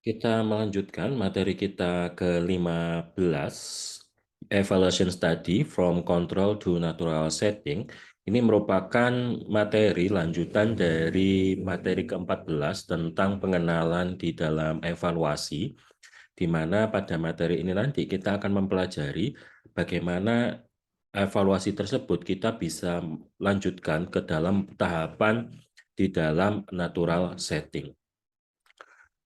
Kita melanjutkan materi kita ke-15, Evaluation Study from Control to Natural Setting. Ini merupakan materi lanjutan dari materi ke-14 tentang pengenalan di dalam evaluasi, di mana pada materi ini nanti kita akan mempelajari bagaimana evaluasi tersebut kita bisa lanjutkan ke dalam tahapan di dalam natural setting.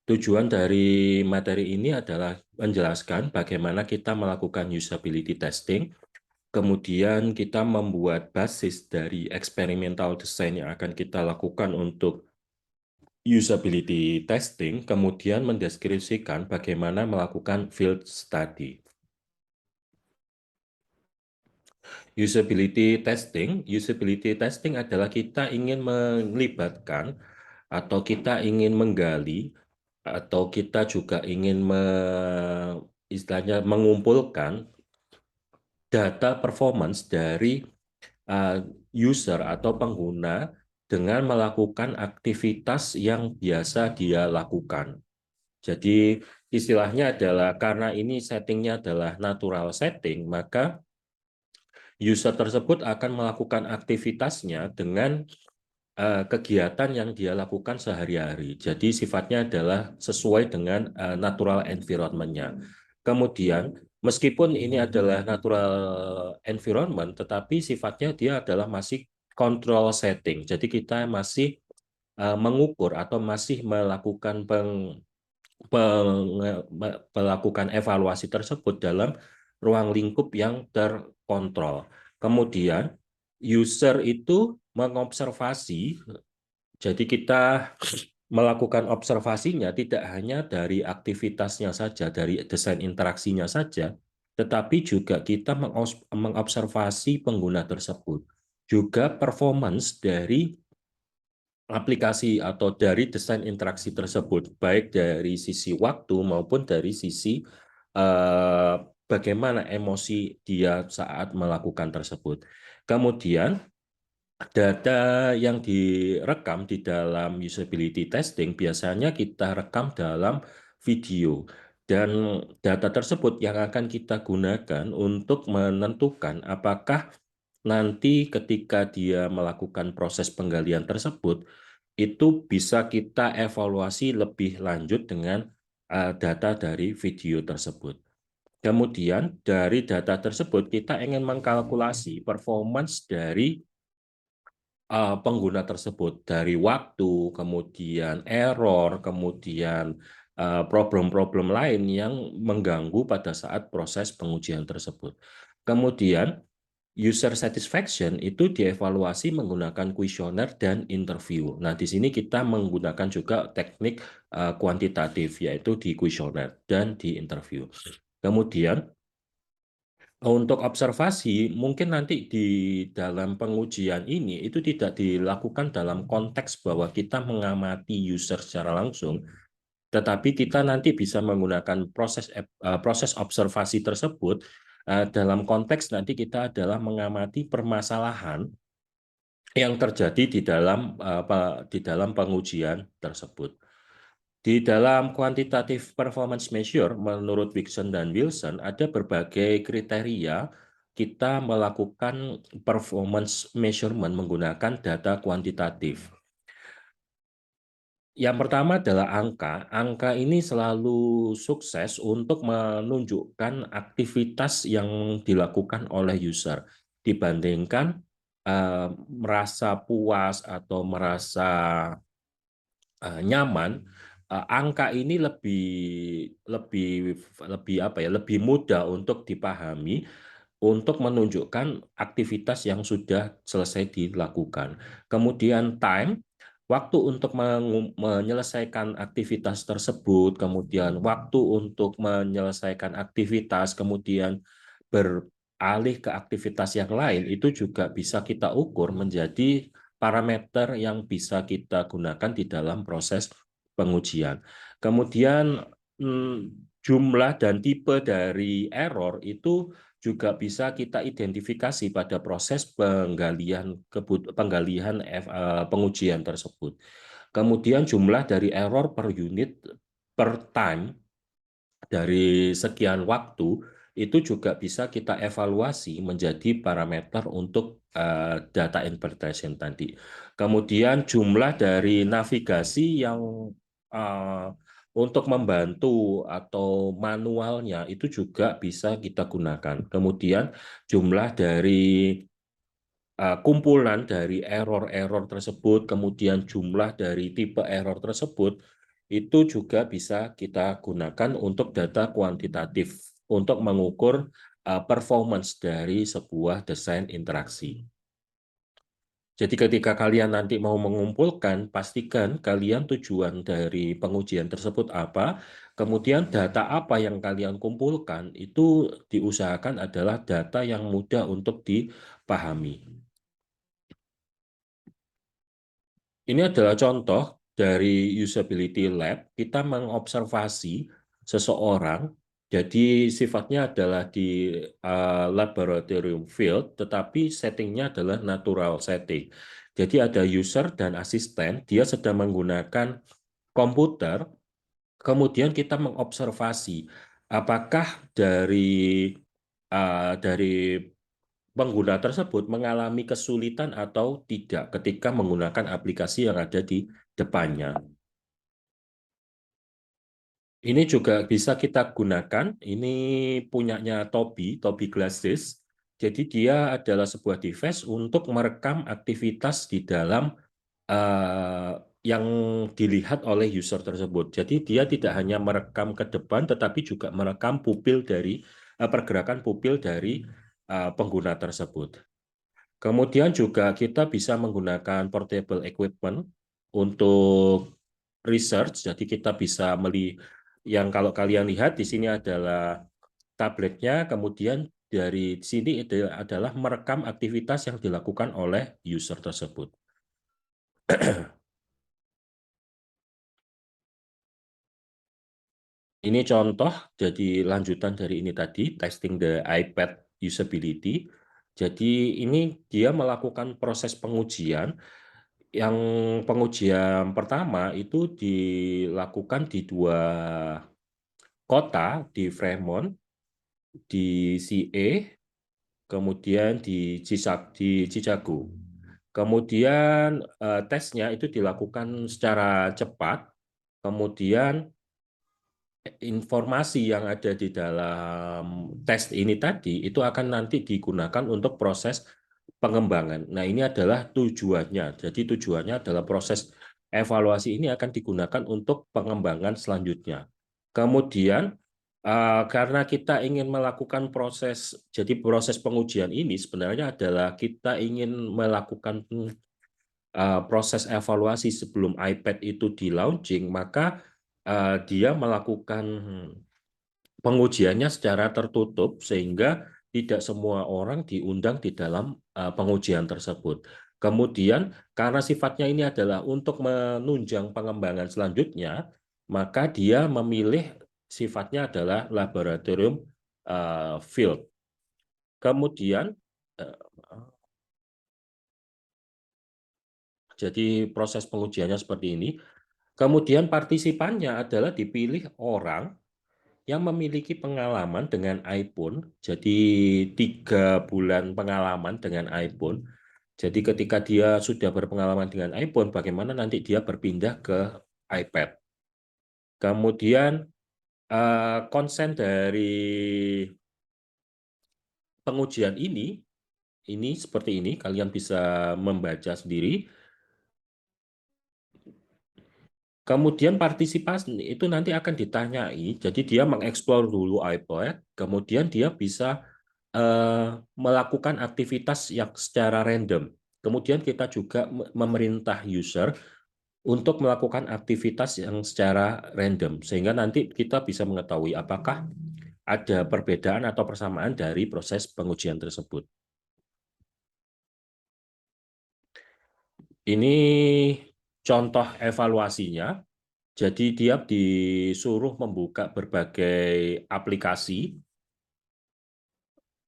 Tujuan dari materi ini adalah menjelaskan bagaimana kita melakukan usability testing, kemudian kita membuat basis dari experimental design yang akan kita lakukan untuk usability testing, kemudian mendeskripsikan bagaimana melakukan field study. Usability testing adalah kita ingin melibatkan atau kita ingin menggali atau kita juga ingin istilahnya mengumpulkan data performance dari user atau pengguna dengan melakukan aktivitas yang biasa dia lakukan. Jadi istilahnya adalah karena ini settingnya adalah natural setting, maka user tersebut akan melakukan aktivitasnya dengan kegiatan yang dia lakukan sehari-hari. Jadi sifatnya adalah sesuai dengan natural environment-nya. Kemudian, meskipun ini adalah natural environment, tetapi sifatnya dia adalah masih control setting. Jadi kita masih mengukur atau masih melakukan evaluasi tersebut dalam ruang lingkup yang terkontrol. Kemudian, user itu mengobservasi, jadi kita melakukan observasinya tidak hanya dari aktivitasnya saja, dari desain interaksinya saja, tetapi juga kita mengobservasi pengguna tersebut. Juga performance dari aplikasi atau dari desain interaksi tersebut, baik dari sisi waktu maupun dari sisi bagaimana emosi dia saat melakukan tersebut. Kemudian, data yang direkam di dalam usability testing biasanya kita rekam dalam video. Dan data tersebut yang akan kita gunakan untuk menentukan apakah nanti ketika dia melakukan proses penggalian tersebut, itu bisa kita evaluasi lebih lanjut dengan data dari video tersebut. Kemudian dari data tersebut kita ingin mengkalkulasi performance dari pengguna tersebut, dari waktu, kemudian error, kemudian problem-problem lain yang mengganggu pada saat proses pengujian tersebut. Kemudian user satisfaction itu dievaluasi menggunakan kuesioner dan interview. Nah, di sini kita menggunakan juga teknik kuantitatif, yaitu di kuesioner dan di interview. Kemudian untuk observasi, mungkin nanti di dalam pengujian ini itu tidak dilakukan dalam konteks bahwa kita mengamati user secara langsung, tetapi kita nanti bisa menggunakan proses observasi tersebut dalam konteks nanti kita adalah mengamati permasalahan yang terjadi di dalam pengujian tersebut. Di dalam quantitative performance measure, menurut Wixon dan Wilson, ada berbagai kriteria kita melakukan performance measurement menggunakan data kuantitatif. Yang pertama adalah angka. Angka ini selalu sukses untuk menunjukkan aktivitas yang dilakukan oleh user dibandingkan merasa puas atau merasa nyaman. Angka ini lebih lebih lebih apa ya, lebih mudah untuk dipahami untuk menunjukkan aktivitas yang sudah selesai dilakukan. Kemudian time, waktu untuk menyelesaikan aktivitas tersebut, kemudian waktu untuk menyelesaikan aktivitas, kemudian beralih ke aktivitas yang lain, itu juga bisa kita ukur menjadi parameter yang bisa kita gunakan di dalam proses pengujian. Kemudian jumlah dan tipe dari error itu juga bisa kita identifikasi pada proses pengujian tersebut. Kemudian jumlah dari error per unit per time dari sekian waktu itu juga bisa kita evaluasi menjadi parameter untuk data interpretation tadi. Kemudian jumlah dari navigasi yang uh, untuk membantu atau manualnya itu juga bisa kita gunakan. Kemudian jumlah dari kumpulan dari error-error tersebut, kemudian jumlah dari tipe error tersebut, itu juga bisa kita gunakan untuk data kuantitatif untuk mengukur performance dari sebuah desain interaksi. Jadi ketika kalian nanti mau mengumpulkan, pastikan kalian tujuan dari pengujian tersebut apa, kemudian data apa yang kalian kumpulkan, itu diusahakan adalah data yang mudah untuk dipahami. Ini adalah contoh dari usability lab. Kita mengobservasi seseorang, jadi sifatnya adalah di laboratorium field, tetapi settingnya adalah natural setting. Jadi ada user dan asisten, dia sedang menggunakan komputer, kemudian kita mengobservasi apakah dari pengguna tersebut mengalami kesulitan atau tidak ketika menggunakan aplikasi yang ada di depannya. Ini juga bisa kita gunakan. Ini punyanya Tobii Glasses. Jadi dia adalah sebuah device untuk merekam aktivitas di dalam eh, yang dilihat oleh user tersebut. Jadi dia tidak hanya merekam ke depan, tetapi juga merekam pupil dari pergerakan pupil dari pengguna tersebut. Kemudian juga kita bisa menggunakan portable equipment untuk research. Jadi kita bisa yang kalau kalian lihat di sini adalah tabletnya, kemudian dari sini adalah merekam aktivitas yang dilakukan oleh user tersebut. Ini contoh, jadi lanjutan dari ini tadi, testing the iPad usability. Jadi ini dia melakukan proses pengujian. Yang pengujian pertama itu dilakukan di dua kota, di Fremont, di CA, kemudian di Chicago. Kemudian tesnya itu dilakukan secara cepat, kemudian informasi yang ada di dalam tes ini tadi itu akan nanti digunakan untuk proses pengembangan. Nah, ini adalah tujuannya. Jadi tujuannya adalah proses evaluasi ini akan digunakan untuk pengembangan selanjutnya. Kemudian karena kita ingin melakukan jadi proses pengujian ini sebenarnya adalah kita ingin melakukan proses evaluasi sebelum iPad itu di launching, maka dia melakukan pengujiannya secara tertutup sehingga tidak semua orang diundang di dalam pengujian tersebut. Kemudian karena sifatnya ini adalah untuk menunjang pengembangan selanjutnya, maka dia memilih sifatnya adalah laboratorium field. Kemudian eh, jadi proses pengujiannya seperti ini. Kemudian partisipannya adalah dipilih orang yang memiliki pengalaman dengan iPhone, jadi 3 bulan pengalaman dengan iPhone. Jadi ketika dia sudah berpengalaman dengan iPhone, bagaimana nanti dia berpindah ke iPad. Kemudian konsen dari pengujian ini seperti ini, kalian bisa membaca sendiri. Kemudian partisipasi itu nanti akan ditanyai, jadi dia mengeksplor dulu iPad, kemudian dia bisa melakukan aktivitas yang secara random. Kemudian kita juga memerintah user untuk melakukan aktivitas yang secara random, sehingga nanti kita bisa mengetahui apakah ada perbedaan atau persamaan dari proses pengujian tersebut. Ini contoh evaluasinya. Jadi dia disuruh membuka berbagai aplikasi,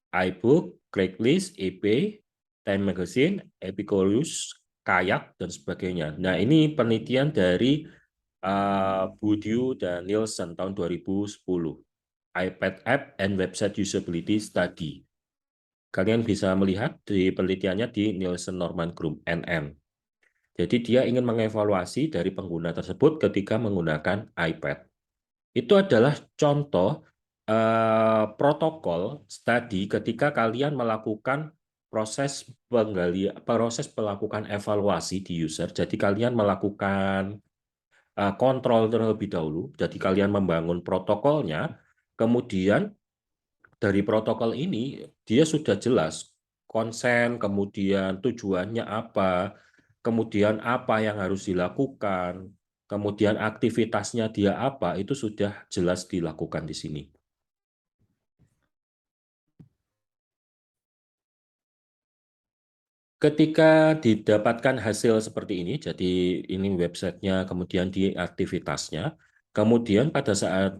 iBook, Craigslist, eBay, Time Magazine, Epicurious, Kayak, dan sebagainya. Nah, ini penelitian dari Bourdieu dan Nielsen tahun 2010. iPad App and Website Usability Study. Kalian bisa melihat di penelitiannya di Nielsen Norman Group, NN. Jadi dia ingin mengevaluasi dari pengguna tersebut ketika menggunakan iPad. Itu adalah contoh protokol studi ketika kalian melakukan proses melakukan evaluasi di user. Jadi kalian melakukan kontrol terlebih dahulu. Jadi kalian membangun protokolnya, kemudian dari protokol ini dia sudah jelas konsen, kemudian tujuannya apa, kemudian apa yang harus dilakukan, kemudian aktivitasnya dia apa, itu sudah jelas dilakukan di sini. Ketika didapatkan hasil seperti ini, jadi ini websitenya, kemudian di aktivitasnya, kemudian pada saat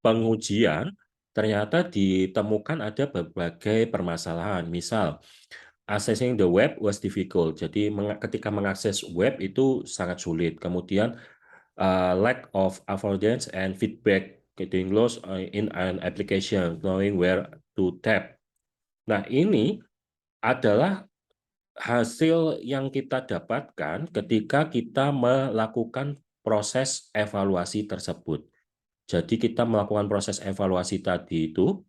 pengujian, ternyata ditemukan ada berbagai permasalahan. Misal, accessing the web was difficult. Jadi ketika mengakses web itu sangat sulit. Kemudian lack of affordance and feedback, getting lost in an application, knowing where to tap. Nah, ini adalah hasil yang kita dapatkan ketika kita melakukan proses evaluasi tersebut. Jadi kita melakukan proses evaluasi tadi itu,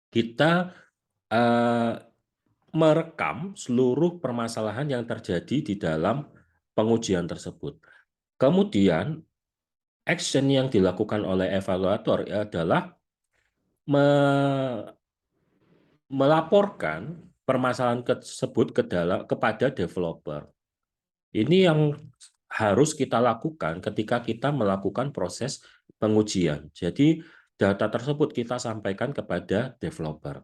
kita eh, merekam seluruh permasalahan yang terjadi di dalam pengujian tersebut. Kemudian, action yang dilakukan oleh evaluator adalah melaporkan permasalahan tersebut kepada developer. Ini yang harus kita lakukan ketika kita melakukan proses pengujian. Jadi, data tersebut kita sampaikan kepada developer.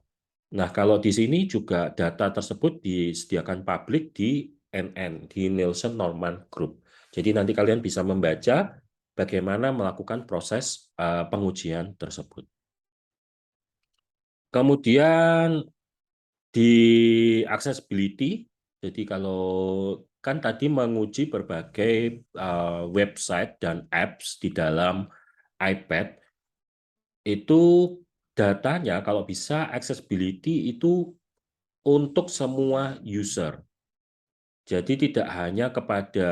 Nah, kalau di sini juga data tersebut disediakan publik di NN, di Nielsen Norman Group. Jadi nanti kalian bisa membaca bagaimana melakukan proses pengujian tersebut. Kemudian di accessibility, jadi kalau kan tadi menguji berbagai website dan apps di dalam iPad, itu datanya kalau bisa accessibility itu untuk semua user. Jadi tidak hanya kepada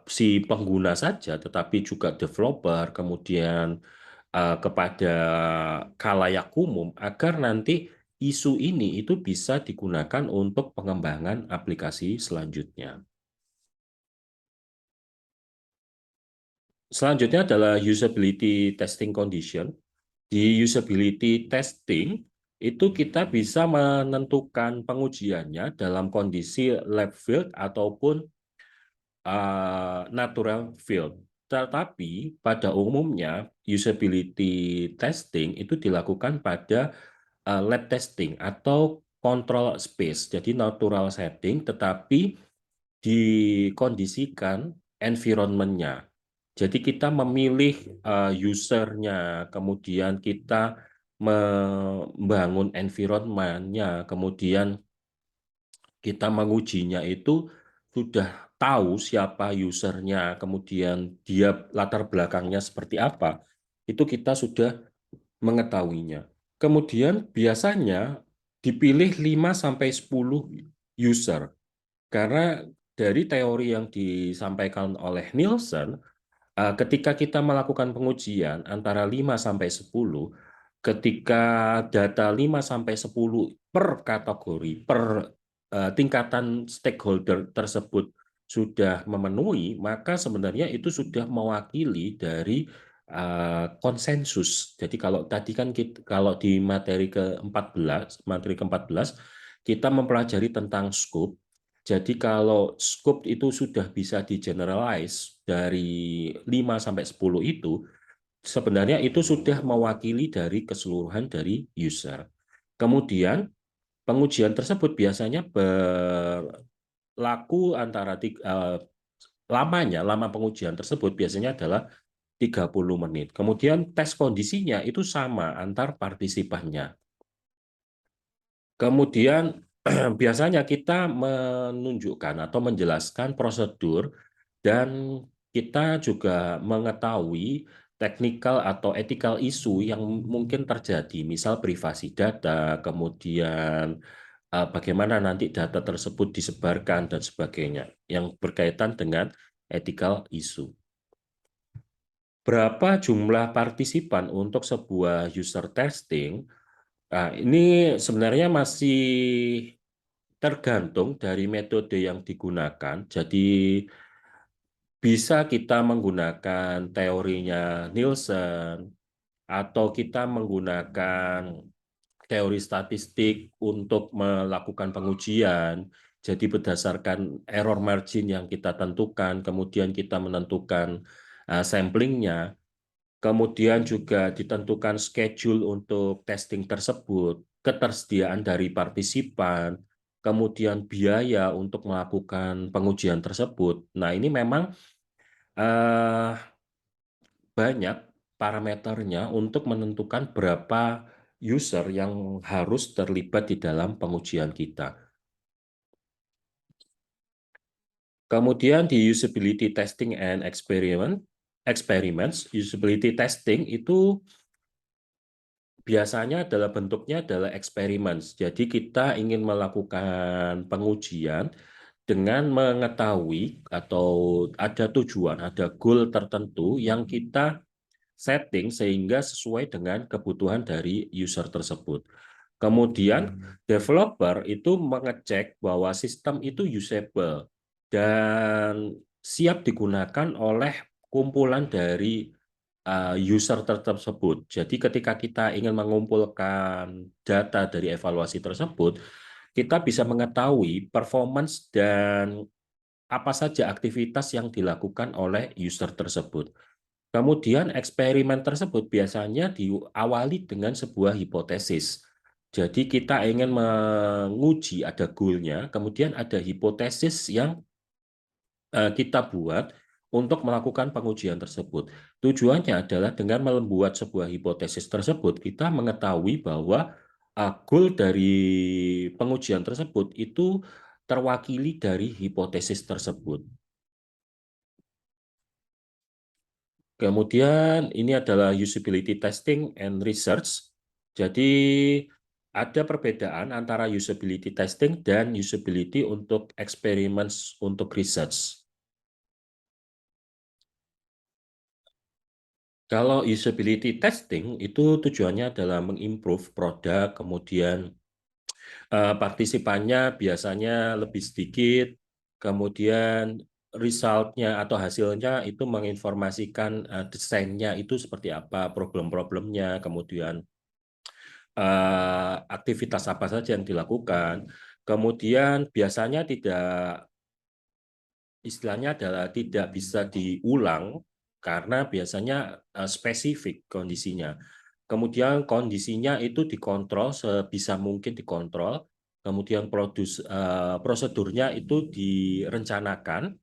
si pengguna saja, tetapi juga developer, kemudian kepada khalayak umum, agar nanti isu ini itu bisa digunakan untuk pengembangan aplikasi selanjutnya. Selanjutnya adalah usability testing condition. Di usability testing, itu kita bisa menentukan pengujiannya dalam kondisi lab field ataupun natural field. Tetapi pada umumnya usability testing itu dilakukan pada lab testing atau control space. Jadi natural setting tetapi dikondisikan environment-nya. Jadi kita memilih user-nya, kemudian kita membangun environment-nya, kemudian kita mengujinya itu sudah tahu siapa usernya, kemudian dia latar belakangnya seperti apa, itu kita sudah mengetahuinya. Kemudian biasanya dipilih 5-10 user, karena dari teori yang disampaikan oleh Nielsen, ketika kita melakukan pengujian antara 5-10, ketika data 5-10 per kategori, per tingkatan stakeholder tersebut sudah memenuhi, maka sebenarnya itu sudah mewakili dari konsensus. Jadi kalau tadi kan kalau di materi ke-14 kita mempelajari tentang scope. Jadi kalau scope itu sudah bisa di-generalize dari 5-10 itu, sebenarnya itu sudah mewakili dari keseluruhan dari user. Kemudian pengujian tersebut biasanya berlaku antara lama pengujian tersebut biasanya adalah 30 menit. Kemudian tes kondisinya itu sama antar partisipannya. Kemudian biasanya kita menunjukkan atau menjelaskan prosedur dan kita juga mengetahui technical atau ethical issue yang mungkin terjadi, misal privasi data, kemudian bagaimana nanti data tersebut disebarkan dan sebagainya, yang berkaitan dengan ethical issue. Berapa jumlah partisipan untuk sebuah user testing? Nah, ini sebenarnya masih tergantung dari metode yang digunakan. Jadi bisa kita menggunakan teorinya Nielsen atau kita menggunakan teori statistik untuk melakukan pengujian. Jadi berdasarkan error margin yang kita tentukan, kemudian kita menentukan samplingnya. Kemudian juga ditentukan schedule untuk testing tersebut, ketersediaan dari partisipan, kemudian biaya untuk melakukan pengujian tersebut. Nah, ini memang eh, banyak parameternya untuk menentukan berapa user yang harus terlibat di dalam pengujian kita. Kemudian di usability testing and experiments, usability testing itu biasanya adalah bentuknya adalah experiments. Jadi kita ingin melakukan pengujian dengan mengetahui atau ada tujuan, ada goal tertentu yang kita setting sehingga sesuai dengan kebutuhan dari user tersebut. Kemudian developer itu mengecek bahwa sistem itu usable dan siap digunakan oleh kumpulan dari user tersebut. Jadi ketika kita ingin mengumpulkan data dari evaluasi tersebut, kita bisa mengetahui performance dan apa saja aktivitas yang dilakukan oleh user tersebut. Kemudian eksperimen tersebut biasanya diawali dengan sebuah hipotesis. Jadi kita ingin menguji ada goal-nya, kemudian ada hipotesis yang kita buat untuk melakukan pengujian tersebut. Tujuannya adalah dengan membuat sebuah hipotesis tersebut, kita mengetahui bahwa goal dari pengujian tersebut itu terwakili dari hipotesis tersebut. Kemudian ini adalah usability testing and research. Jadi ada perbedaan antara usability testing dan usability untuk experiments untuk research. Kalau usability testing itu tujuannya adalah mengimprove produk, kemudian partisipannya biasanya lebih sedikit, kemudian resultnya atau hasilnya itu menginformasikan desainnya itu seperti apa, problem-problemnya, kemudian aktivitas apa saja yang dilakukan. Kemudian biasanya tidak, istilahnya adalah tidak bisa diulang karena biasanya spesifik kondisinya. Kemudian kondisinya itu dikontrol sebisa mungkin dikontrol. Kemudian prosedurnya itu direncanakan.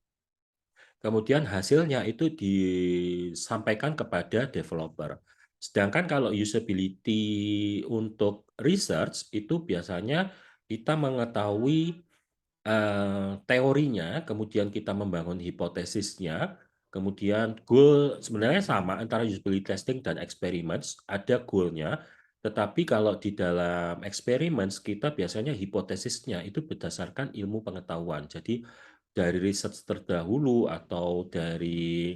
Kemudian hasilnya itu disampaikan kepada developer. Sedangkan kalau usability untuk research itu biasanya kita mengetahui teorinya, kemudian kita membangun hipotesisnya, kemudian goal sebenarnya sama antara usability testing dan experiments, ada goal-nya, tetapi kalau di dalam experiments kita biasanya hipotesisnya itu berdasarkan ilmu pengetahuan. Jadi dari riset terdahulu atau dari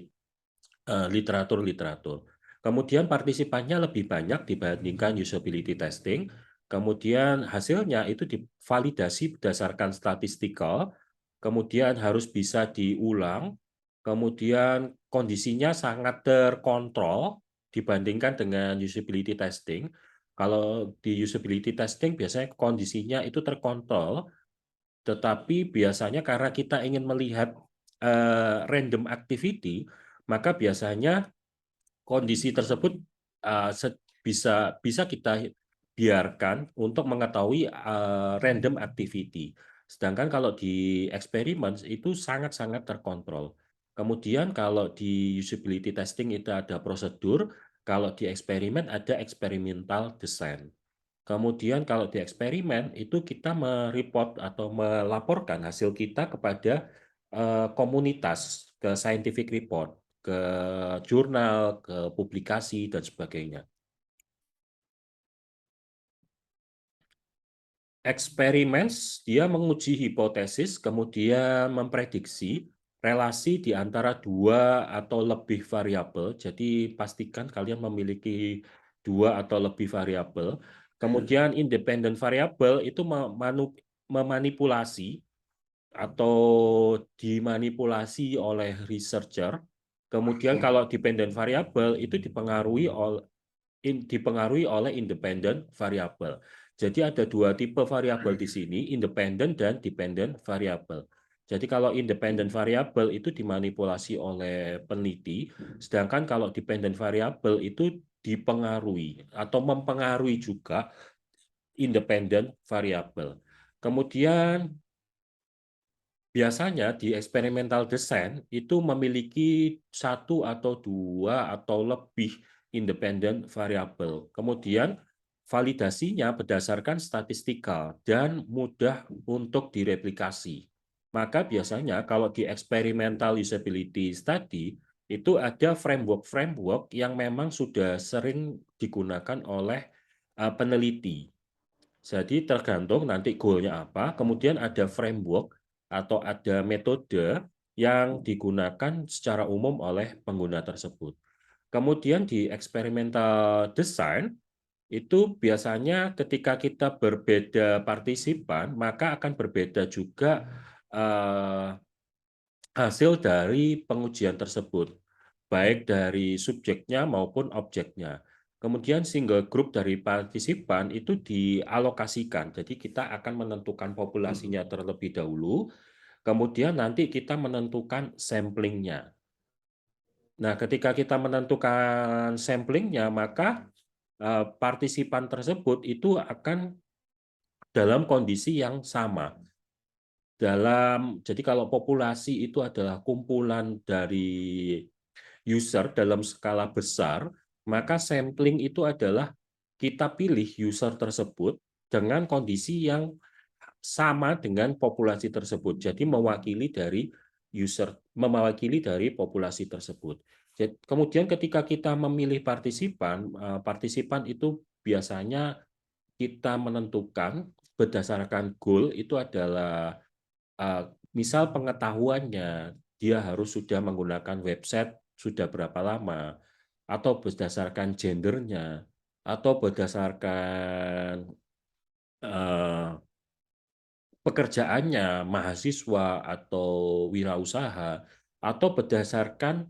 literatur-literatur. Kemudian partisipannya lebih banyak dibandingkan usability testing. Kemudian hasilnya itu divalidasi berdasarkan statistikal, kemudian harus bisa diulang, kemudian kondisinya sangat terkontrol dibandingkan dengan usability testing. Kalau di usability testing biasanya kondisinya itu terkontrol, tetapi biasanya karena kita ingin melihat random activity, maka biasanya kondisi tersebut bisa bisa kita biarkan untuk mengetahui random activity. Sedangkan kalau di eksperimen itu sangat-sangat terkontrol. Kemudian kalau di usability testing itu ada prosedur, kalau di eksperimen ada experimental design. Kemudian kalau di eksperimen itu kita mereport atau melaporkan hasil kita kepada komunitas, ke scientific report, ke jurnal, ke publikasi, dan sebagainya. Eksperimen, dia menguji hipotesis, kemudian memprediksi relasi di antara dua atau lebih variabel. Jadi pastikan kalian memiliki dua atau lebih variabel. Kemudian independen variabel itu memanipulasi atau dimanipulasi oleh researcher. Kemudian kalau dependent variabel itu dipengaruhi oleh independent variabel. Jadi ada dua tipe variabel di sini, independent dan dependent variabel. Jadi kalau independent variabel itu dimanipulasi oleh peneliti, sedangkan kalau dependent variabel itu dipengaruhi atau mempengaruhi juga independent variabel. Kemudian biasanya di experimental design itu memiliki satu atau dua atau lebih independent variabel. Kemudian validasinya berdasarkan statistikal dan mudah untuk direplikasi. Maka biasanya kalau di experimental usability study itu ada framework-framework yang memang sudah sering digunakan oleh peneliti. Jadi tergantung nanti goal-nya apa, kemudian ada framework atau ada metode yang digunakan secara umum oleh pengguna tersebut. Kemudian di experimental design, itu biasanya ketika kita berbeda partisipan, maka akan berbeda juga eh, hasil dari pengujian tersebut, baik dari subjeknya maupun objeknya. Kemudian single group dari partisipan itu dialokasikan. Jadi kita akan menentukan populasinya terlebih dahulu, kemudian nanti kita menentukan samplingnya. Nah, ketika kita menentukan samplingnya, maka partisipan tersebut itu akan dalam kondisi yang sama. Jadi kalau populasi itu adalah kumpulan dari user dalam skala besar, maka sampling itu adalah kita pilih user tersebut dengan kondisi yang sama dengan populasi tersebut. Jadi mewakili dari populasi tersebut. Kemudian ketika kita memilih partisipan, partisipan itu biasanya kita menentukan berdasarkan goal itu adalah misal pengetahuannya, dia harus sudah menggunakan website sudah berapa lama, atau berdasarkan gendernya, atau berdasarkan eh, pekerjaannya, mahasiswa atau wirausaha, atau berdasarkan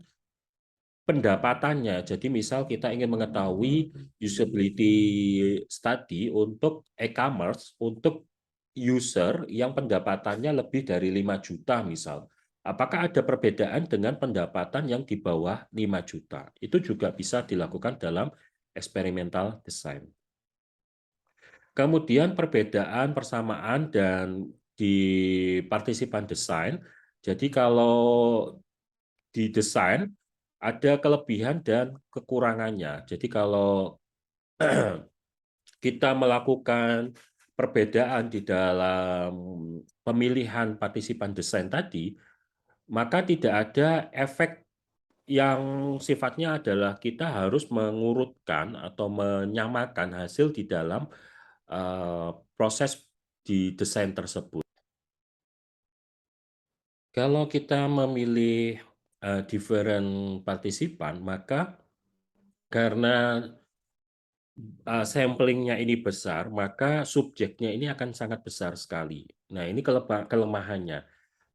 pendapatannya. Jadi misal kita ingin mengetahui usability study untuk e-commerce, untuk user yang pendapatannya lebih dari 5 juta misal. Apakah ada perbedaan dengan pendapatan yang di bawah 5 juta? Itu juga bisa dilakukan dalam experimental design. Kemudian perbedaan, persamaan, dan di partisipan desain. Jadi kalau di desain ada kelebihan dan kekurangannya. Jadi kalau kita melakukan perbedaan di dalam pemilihan partisipan desain tadi, maka tidak ada efek yang sifatnya adalah kita harus mengurutkan atau menyamakan hasil di dalam proses di desain tersebut. Kalau kita memilih different partisipan, maka karena samplingnya ini besar, maka subjeknya ini akan sangat besar sekali. Nah, ini kelemahannya.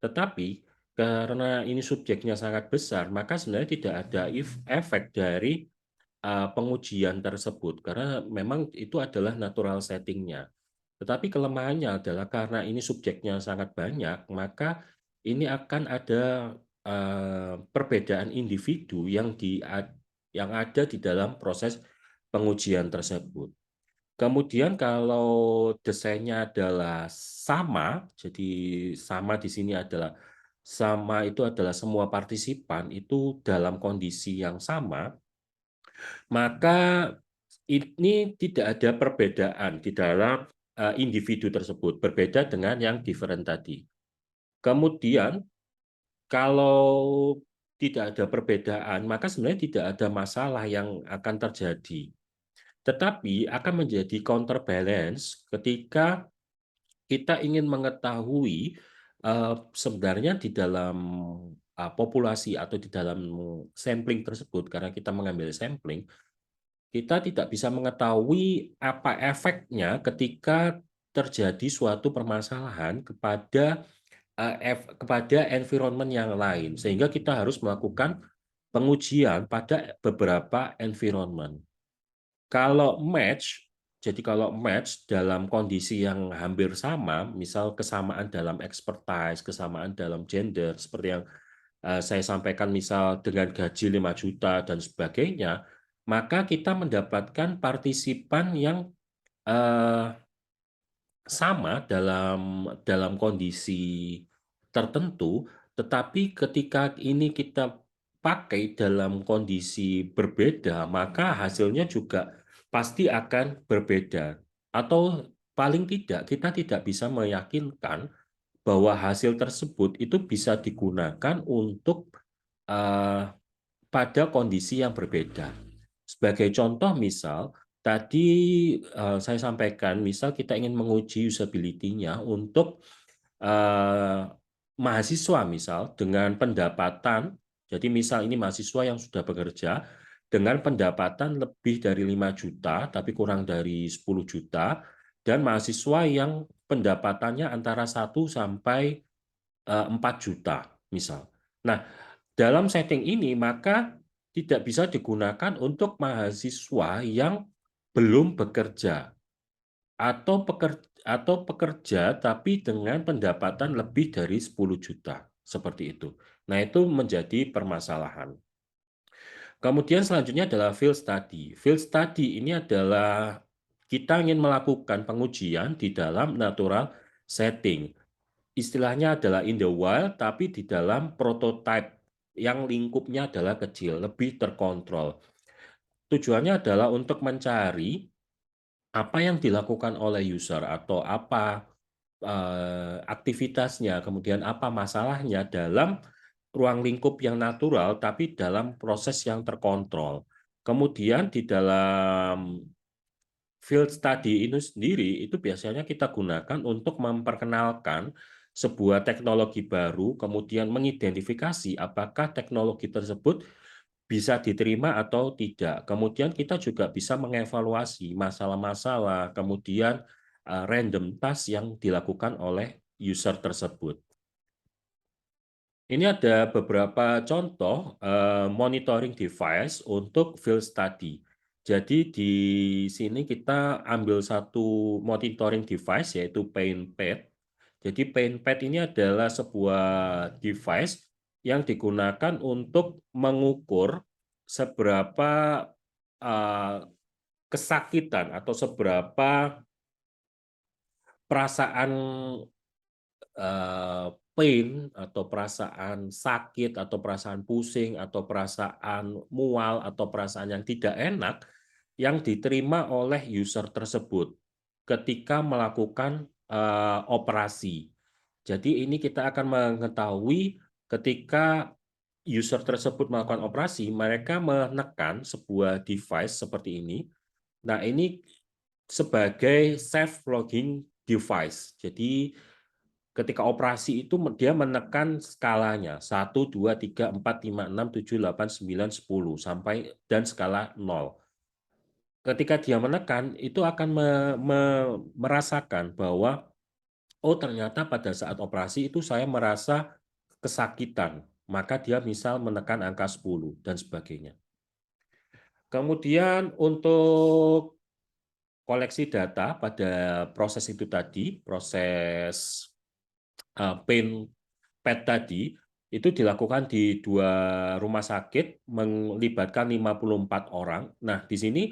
Tetapi karena ini subjeknya sangat besar, maka sebenarnya tidak ada efek dari pengujian tersebut, karena memang itu adalah natural settingnya. Tetapi kelemahannya adalah karena ini subjeknya sangat banyak, maka ini akan ada perbedaan individu yang ada di dalam proses pengujian tersebut. Kemudian kalau desainnya adalah sama, jadi sama di sini adalah sama itu adalah semua partisipan itu dalam kondisi yang sama, maka ini tidak ada perbedaan di dalam individu tersebut, berbeda dengan yang different tadi. Kemudian kalau tidak ada perbedaan, maka sebenarnya tidak ada masalah yang akan terjadi. Tetapi akan menjadi counterbalance ketika kita ingin mengetahui sebenarnya di dalam populasi atau di dalam sampling tersebut, karena kita mengambil sampling, kita tidak bisa mengetahui apa efeknya ketika terjadi suatu permasalahan kepada environment yang lain, sehingga kita harus melakukan pengujian pada beberapa environment. Kalau match, jadi kalau match dalam kondisi yang hampir sama, misal kesamaan dalam expertise, kesamaan dalam gender, seperti yang saya sampaikan, misal dengan gaji 5 juta dan sebagainya, maka kita mendapatkan partisipan yang eh, sama dalam kondisi tertentu, tetapi ketika ini kita pakai dalam kondisi berbeda, maka hasilnya juga pasti akan berbeda. Atau paling tidak, kita tidak bisa meyakinkan bahwa hasil tersebut itu bisa digunakan untuk eh, pada kondisi yang berbeda. Sebagai contoh, misal tadi saya sampaikan, misal kita ingin menguji usability-nya untuk eh, mahasiswa, misal dengan pendapatan, jadi misal ini mahasiswa yang sudah bekerja dengan pendapatan lebih dari 5 juta, tapi kurang dari 10 juta, dan mahasiswa yang pendapatannya antara 1 sampai 4 juta, misal. Nah, dalam setting ini, maka tidak bisa digunakan untuk mahasiswa yang belum bekerja atau pekerja tapi dengan pendapatan lebih dari 10 juta, seperti itu. Nah, itu menjadi permasalahan. Kemudian selanjutnya adalah field study. Field study ini adalah kita ingin melakukan pengujian di dalam natural setting. Istilahnya adalah in the wild, tapi di dalam prototype yang lingkupnya adalah kecil, lebih terkontrol. Tujuannya adalah untuk mencari apa yang dilakukan oleh user atau apa aktivitasnya, kemudian apa masalahnya dalam ruang lingkup yang natural, tapi dalam proses yang terkontrol. Kemudian di dalam field study itu sendiri, itu biasanya kita gunakan untuk memperkenalkan sebuah teknologi baru, kemudian mengidentifikasi apakah teknologi tersebut bisa diterima atau tidak. Kemudian kita juga bisa mengevaluasi masalah-masalah, kemudian random task yang dilakukan oleh user tersebut. Ini ada beberapa contoh monitoring device untuk field study. Jadi di sini kita ambil satu monitoring device yaitu PaintPad. Jadi PaintPad ini adalah sebuah device yang digunakan untuk mengukur seberapa eh, kesakitan atau seberapa perasaan pain atau perasaan sakit atau perasaan pusing atau perasaan mual atau perasaan yang tidak enak yang diterima oleh user tersebut ketika melakukan operasi. Jadi ini kita akan mengetahui ketika user tersebut melakukan operasi, mereka menekan sebuah device seperti ini. Nah, ini sebagai self-logging device. Jadi ketika operasi itu dia menekan skalanya 1, 2, 3, 4, 5, 6, 7, 8, 9, 10 sampai dan skala 0. Ketika dia menekan, itu akan merasakan bahwa oh ternyata pada saat operasi itu saya merasa kesakitan. Maka dia misal menekan angka 10 dan sebagainya. Kemudian untuk koleksi data pada proses itu tadi, proses pain PET tadi, itu dilakukan di 2 rumah sakit, melibatkan 54 orang. Nah, di sini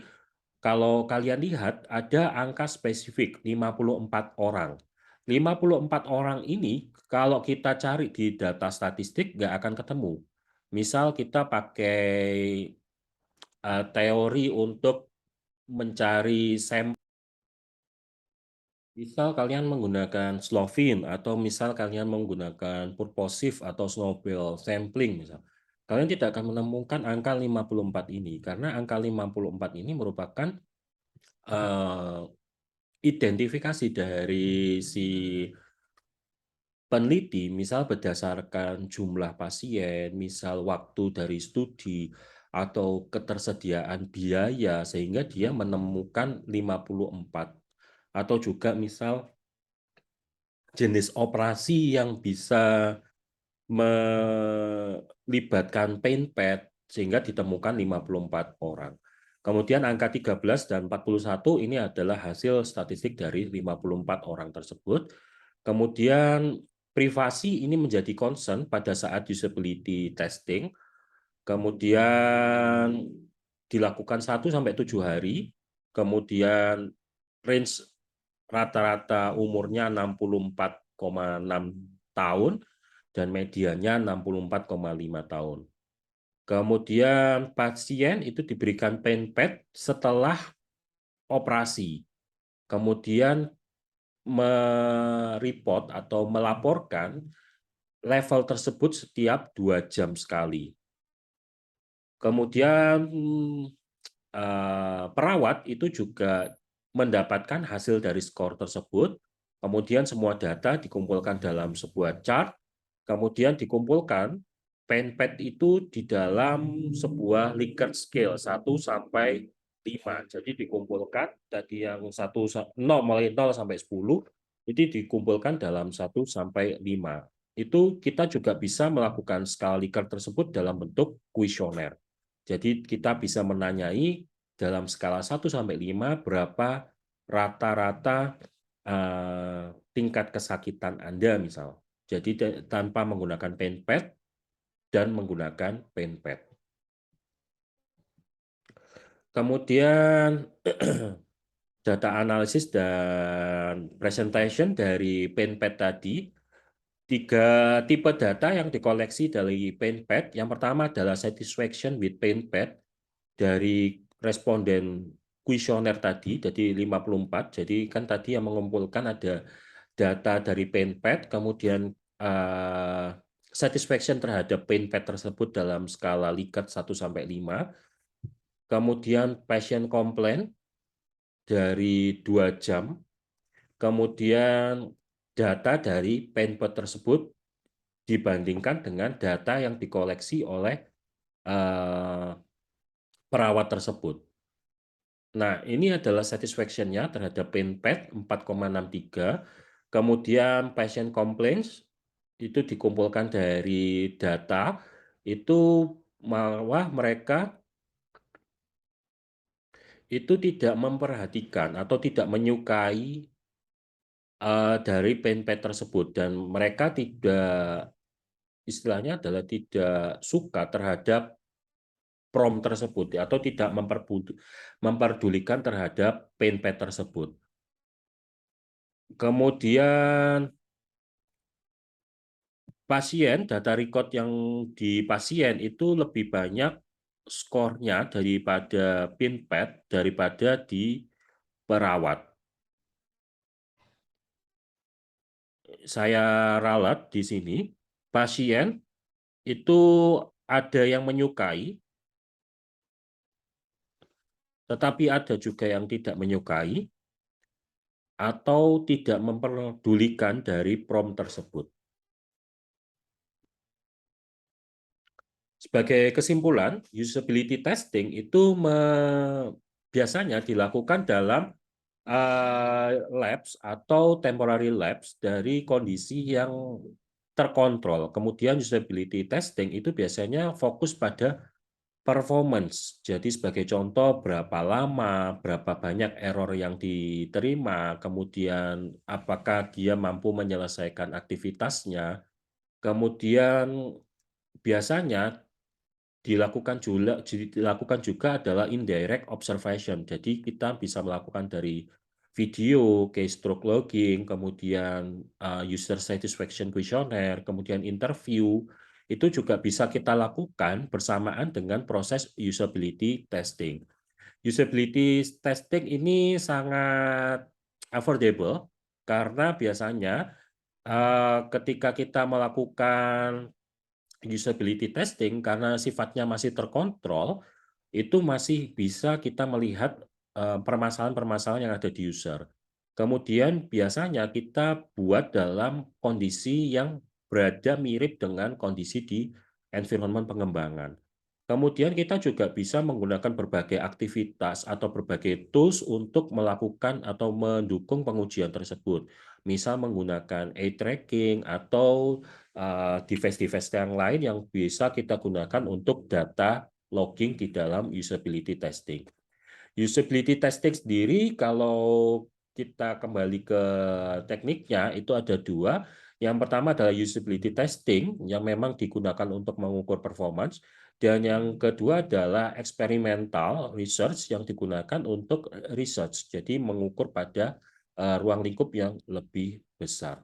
kalau kalian lihat, ada angka spesifik, 54 orang. 54 orang ini, kalau kita cari di data statistik, nggak akan ketemu. Misal kita pakai teori untuk mencari sampel. Misal kalian menggunakan Slovin atau misal kalian menggunakan purposive atau snowball sampling misal. kalian tidak akan menemukan angka 54 ini, karena angka 54 ini merupakan identifikasi dari si peneliti, misal berdasarkan jumlah pasien, misal waktu dari studi, atau ketersediaan biaya, sehingga dia menemukan 54. Atau juga misal jenis operasi yang bisa melibatkan pain pad sehingga ditemukan 54 orang. Kemudian angka 13 dan 41 ini adalah hasil statistik dari 54 orang tersebut. Kemudian privasi ini menjadi concern pada saat usability testing. Kemudian dilakukan 1-7 hari. Kemudian range rata-rata umurnya 64,6 tahun dan mediannya 64,5 tahun. Kemudian pasien itu diberikan pen pad setelah operasi. Kemudian mereport atau melaporkan level tersebut setiap 2 jam sekali. Kemudian perawat itu juga mendapatkan hasil dari skor tersebut, kemudian semua data dikumpulkan dalam sebuah chart, kemudian dikumpulkan pen pad itu di dalam sebuah Likert scale 1-5. Jadi dikumpulkan tadi yang 0 mulai 0 sampai 10 itu dikumpulkan dalam 1-5. Itu kita juga bisa melakukan skala Likert tersebut dalam bentuk kuesioner. Jadi kita bisa menanyai dalam skala 1-5 berapa rata-rata tingkat kesakitan Anda misal. Jadi tanpa menggunakan pen pad dan menggunakan pen pad. Kemudian data analisis dan presentation dari pen pad tadi. 3 tipe data yang dikoleksi dari pen pad. Yang pertama adalah satisfaction with pen pad dari responden kuesioner tadi, jadi 54. Jadi kan tadi yang mengumpulkan ada data dari pen pad, kemudian satisfaction terhadap pen pad tersebut dalam skala Likert 1-5. Kemudian patient complaint dari 2 jam. Kemudian data dari pen pad tersebut dibandingkan dengan data yang dikoleksi oleh perawat tersebut. Nah, ini adalah satisfaction-nya terhadap pen pad 4,63. Kemudian patient complaints itu dikumpulkan dari data, itu malah mereka itu tidak memperhatikan atau tidak menyukai dari pen pad tersebut, dan mereka tidak, istilahnya adalah tidak suka terhadap prompt tersebut atau tidak memperdulikan terhadap pen pad tersebut. Kemudian pasien, data record yang di pasien itu lebih banyak skornya daripada pen pad daripada di perawat. Saya ralat di sini, pasien itu ada yang menyukai, tetapi ada juga yang tidak menyukai atau tidak memperdulikan dari prompt tersebut. Sebagai kesimpulan, usability testing itu biasanya dilakukan dalam labs atau temporary labs dari kondisi yang terkontrol. Kemudian usability testing itu biasanya fokus pada performance. Jadi sebagai contoh, berapa lama, berapa banyak error yang diterima, kemudian apakah dia mampu menyelesaikan aktivitasnya. Kemudian biasanya dilakukan juga adalah indirect observation. Jadi kita bisa melakukan dari video, keystroke logging, kemudian user satisfaction questionnaire, kemudian interview. Itu juga bisa kita lakukan bersamaan dengan proses usability testing. Usability testing ini sangat affordable karena biasanya ketika kita melakukan usability testing karena sifatnya masih terkontrol, itu masih bisa kita melihat, permasalahan-permasalahan yang ada di user. Kemudian biasanya kita buat dalam kondisi yang berada mirip dengan kondisi di environment pengembangan. Kemudian kita juga bisa menggunakan berbagai aktivitas atau berbagai tools untuk melakukan atau mendukung pengujian tersebut. Misal menggunakan eye tracking atau device-device yang lain yang bisa kita gunakan untuk data logging di dalam usability testing. Usability testing sendiri kalau kita kembali ke tekniknya itu ada 2. Yang pertama adalah usability testing yang memang digunakan untuk mengukur performance, dan yang kedua adalah experimental research yang digunakan untuk research. Jadi mengukur pada ruang lingkup yang lebih besar.